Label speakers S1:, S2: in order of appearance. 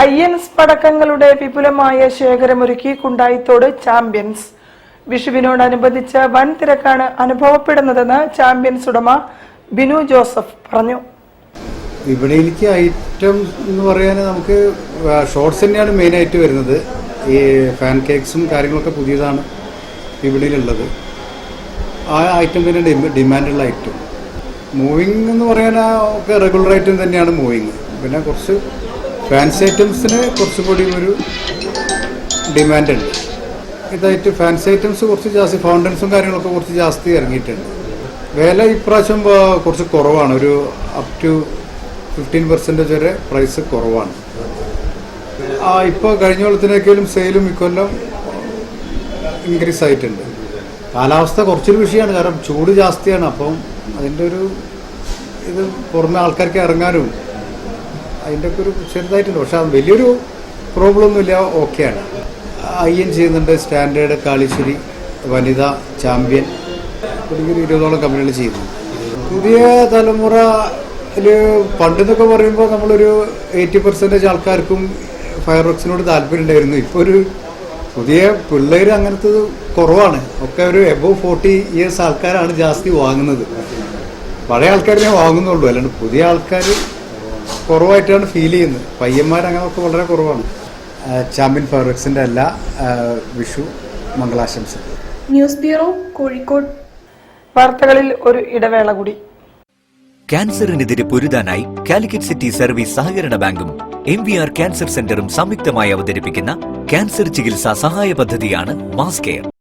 S1: INS പടക്കങ്ങളുടെ വിപുലമായ ശേഖരമൊരുക്കി Kundayithode champions. വിഷുവിനോടനുബന്ധിച്ച് വൻ തിരക്കാണ് അനുഭവപ്പെടുന്നതെന്ന് ചാമ്പ്യൻസ് ഉടമ ബിനു ജോസഫ് പറഞ്ഞു.
S2: വിപണിയിലേക്ക് ഐറ്റം എന്ന് പറയാൻ നമുക്ക് ഷോർട്സ് തന്നെയാണ് മെയിനായിട്ട് വരുന്നത്. ഈ ഫാൻ കേക്ക്സും കാര്യങ്ങളൊക്കെ പുതിയതാണ് വിപണിയിലുള്ളത്. ആ ഐറ്റം തന്നെ ഡിമാൻഡുള്ള ഐറ്റം. മൂവിങ് എന്ന് പറയാൻ ഒക്കെ റെഗുലർ ഐറ്റം തന്നെയാണ് മൂവിങ്. പിന്നെ കുറച്ച് ഫാൻസി ഐറ്റംസിന് കുറച്ചും കൂടി ഒരു ഡിമാൻഡുണ്ട്. ഇതായിട്ട് ഫാൻസി ഐറ്റംസ് കുറച്ച് ജാസ്തി, ഫൗണ്ടൻസും കാര്യങ്ങളൊക്കെ കുറച്ച് ജാസ്തി ഇറങ്ങിയിട്ടുണ്ട്. വില ഇപ്രാവശ്യം കുറച്ച് കുറവാണ്. ഒരു അപ് ടു 15% വരെ പ്രൈസ് കുറവാണ്. ഇപ്പോൾ കഴിഞ്ഞ കൊല്ലത്തിനേക്കാളും സെയിലും ഇക്കൊല്ലം ഇൻക്രീസ് ആയിട്ടുണ്ട്. കാലാവസ്ഥ കുറച്ചൊരു വിഷയമാണ്, കാരണം ചൂട് ജാസ്തിയാണ്. അപ്പം അതിൻ്റെ ഒരു ഇത് പുറമെ ആൾക്കാർക്ക് ഇറങ്ങാനും അതിൻ്റെ ഒക്കെ ഒരു ചെറുതായിട്ടുണ്ട്. പക്ഷെ അത് വലിയൊരു പ്രോബ്ലം ഒന്നുമില്ല, ഓക്കെയാണ്. IN ചെയ്യുന്നുണ്ട്, സ്റ്റാൻഡേർഡ്, കാളിശ്ശേരി, വനിത, ചാമ്പ്യൻ, ഒരു 20ഓളം കമ്പനികൾ ചെയ്യുന്നു. പുതിയ തലമുറ പണ്ടെന്നൊക്കെ പറയുമ്പോൾ നമ്മളൊരു 80% ആൾക്കാർക്കും ഫയർ വർക്സിനോട് താല്പര്യം ഉണ്ടായിരുന്നു. ഇപ്പോൾ ഒരു പുതിയ പിള്ളേർ അങ്ങനത്തെ കുറവാണ്. ഒക്കെ ഒരു എബോവ് 40 ഇയേഴ്സ് ആൾക്കാരാണ് ജാസ്തി വാങ്ങുന്നത്. പഴയ ആൾക്കാരെ വാങ്ങുന്നുള്ളൂ, അല്ലാണ്ട് പുതിയ ആൾക്കാർ കുറവായിട്ടാണ് ഫീൽ ചെയ്യുന്നത്. പയ്യന്മാർ അങ്ങനെയൊക്കെ വളരെ കുറവാണ്. ചാമ്പ്യൻ ഫയർ വർക്സിൻ്റെ എല്ലാ വിഷു മംഗളാശംസകൾ.
S1: News bureau, Kozhikode. വാർത്തകളിൽ ഒരു ഇടവേള കൂടി.
S3: ക്യാൻസറിനെതിരെ പൊരുതാനായി കാലിക്കറ്റ് സിറ്റി സർവീസ് സഹകരണ ബാങ്കും MVR ക്യാൻസർ സെന്ററും സംയുക്തമായി അവതരിപ്പിക്കുന്ന ക്യാൻസർ ചികിത്സാ സഹായ പദ്ധതിയാണ് മാസ് കെയർ.